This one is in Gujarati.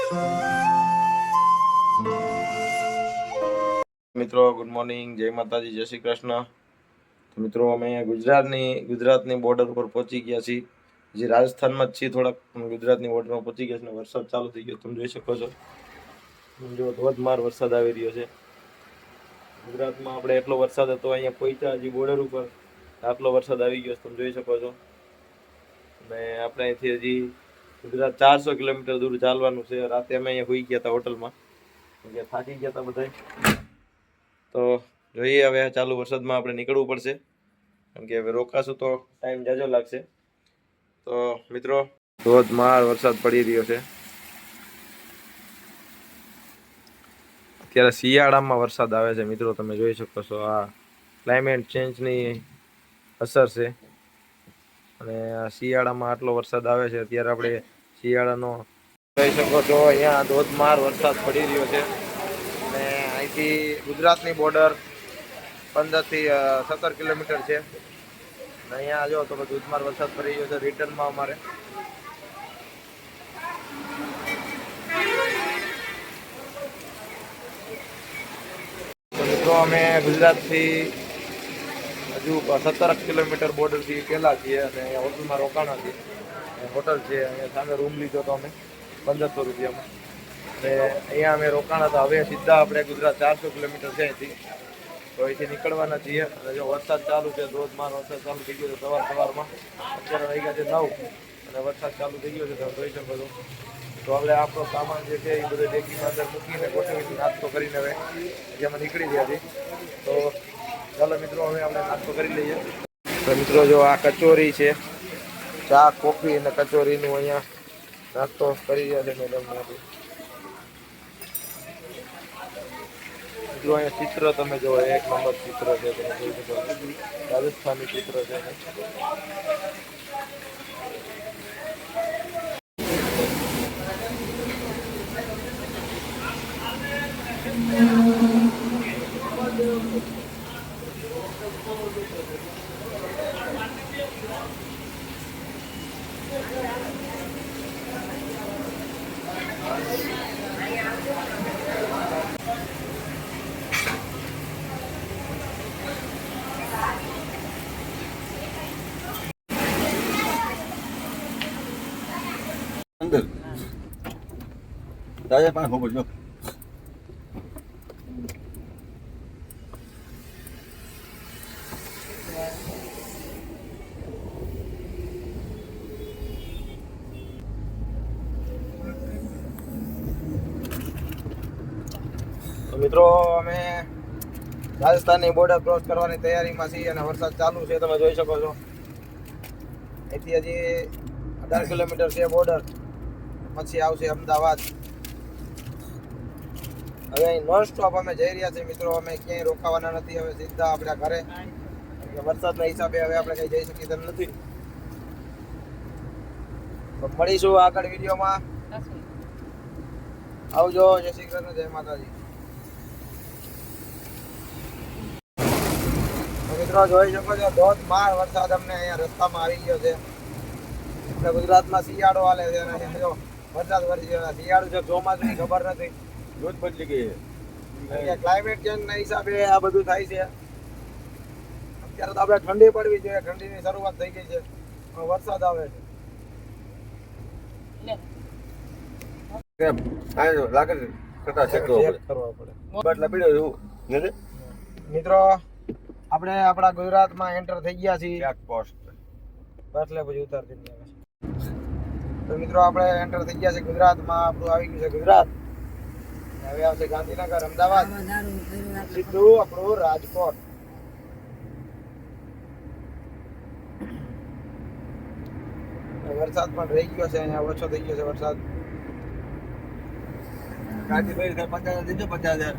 મિત્રો ગુડ મોર્નિંગ, જય માતાજી, જય શ્રી કૃષ્ણ. તો મિત્રો અમે ગુજરાતની બોર્ડર પર પહોંચી ગયા છીએ. જે રાજસ્થાનમાં જ છીએ, થોડાક ગુજરાતની બોર્ડરમાં પહોંચી ગયા છે. વરસાદ ચાલુ થઈ ગયો, તમે જોઈ શકો છો. જો ધોધમાર વરસાદ આવી રહ્યો છે. ગુજરાતમાં આપણે એટલો વરસાદ હતો, અહીંયા પહોંચ્યા હજી બોર્ડર ઉપર આટલો વરસાદ આવી ગયો, તમે જોઈ શકો છો. અને આપણે અહીંથી હજી ગુજરાત 400 કિલોમીટર દૂર ચાલવાનું છે. રાતે અમે અહીંયા હોઈ ગયા હતા હોટલમાં, થાકી ગયા હતા બધા. તો જોઈએ હવે ચાલુ વરસાદમાં આપણે નીકળવું પડશે, કેમ કે હવે રોકાશું તો ટાઈમ જાજો લાગશે. તો મિત્રો ધોધમાર વરસાદ પડી રહ્યો છે. અત્યારે શિયાળામાં વરસાદ આવે છે મિત્રો, તમે જોઈ શકો છો. આ ક્લાઇમેટ ચેન્જની અસર છે અને આ શિયાળામાં આટલો વરસાદ આવે છે. અત્યારે આપણે શિયાળાનો જોઈ શકો છો, અહીંયા ધોધમાર વરસાદ પડી રહ્યો છે. અને અહીંથી ગુજરાતની બોર્ડર 15 થી 17 કિલોમીટર છે. અહીંયા જો તો ધોધમાર વરસાદ પડી રહ્યો છે. રિટર્નમાં અમારે મિત્રો અમે ગુજરાતથી હજુ 17 કિલોમીટર બોર્ડરથી પહેલા છીએ અને અહીંયા હોટલમાં રોકાણા છીએ. હોટલ છે અહીંયા સામે, રૂમ લીધો તો અમે 1500 રૂપિયામાં. અને અહીંયા અમે રોકાણા હતા. હવે સીધા આપણે ગુજરાત 400 કિલોમીટર છે અહીંથી, તો અહીંથી નીકળવાના છીએ. અને જો વરસાદ ચાલુ છે, ધોધમાર વરસાદ ચાલુ થઈ ગયો છે સવારમાં. અત્યારે વાગ્યા છે 9 અને વરસાદ ચાલુ થઈ ગયો છે, તમે જોઈ શકો છો. તો હવે આપણો સામાન જે છે એ બધો ડેકીમાં અંદર મૂકીને ગોઠવીને નાસ્તો કરીને હવે જેમાં નીકળી ગયા છીએ. તો ચાલો મિત્રો, હવે આપણે નાસ્તો કરી લઈએ. તો મિત્રો જો આ કચોરી છે, ચા કોફી અને કચોરીનું અહીંયા નાસ્તો કરી રહ્યા છે મેડમ. જો અહીંયા ચિત્ર તમે જો, એક નંબર ચિત્ર છે, તમે જોઈ શકો. રાજસ્થાની ચિત્ર છે. અંદર તાજા પાણી ખબર જો. મિત્રો અમે રાજસ્થાનની બોર્ડર ક્રોસ કરવાની તૈયારીમાં છીએ અને વરસાદ ચાલુ છે, તમે જોઈ શકો છો. અહીંથી હજી 18 કિલોમીટર છે બોર્ડર, પછી આવશે અમદાવાદ. હવે અહીં નોન સ્ટોપ અમે જઈ રહ્યા છીએ મિત્રો. અમે ક્યાંય રોકાવાના નથી. હવે સીધા આપણા ઘરે, વરસાદના હિસાબે હવે આપણે કઈ જઈ શકીએ તેમ નથી. તો મળીશું આગળ વિડીયોમાં. આવજો, જય શ્રી કૃષ્ણ, જય માતાજી. મિત્રો જોઈ શકો છો, ધોધમાર વરસાદ અમને અહીંયા રસ્તામાં આવી ગયો છે. એટલે ગુજરાતમાં શિયાળો હાલે છે અને જો વરસાદ વરસી ગયો. શિયાળો છે ચોમાસુની ખબર નથી, રોજ બદલી ગઈ. ક્લાઇમેટ ચેન્જના હિસાબે આ બધું થાય છે. અત્યારે તો આપણે ઠંડી પડવી જોઈએ, ઠંડીની શરૂઆત થઈ ગઈ છે, વરસાદ આવે છે. લાગે છે કટા ચેક કરવા પડે. બાટલા પીડ્યો એવું નથી. મિત્રો આપણે આપણા ગુજરાતમાં એન્ટર થઈ ગયા છીએ. ચેક પોસ્ટ એટલે પછી ઉતારતી નહીં આવે. તો મિત્રો આપણે એન્ટર થઈ ગયા છે ગુજરાતમાં. આપણું આવી ગયું છે ગુજરાત. હવે આવશે ગાંધીનગર, અમદાવાદ, સીધું આપણું રાજકોટ. વરસાદ પણ રહી ગયો છે, અહીંયા ઓછો થઈ ગયો છે વરસાદ. ગાડી ભાઈ 50,000 દેજો, 50,000.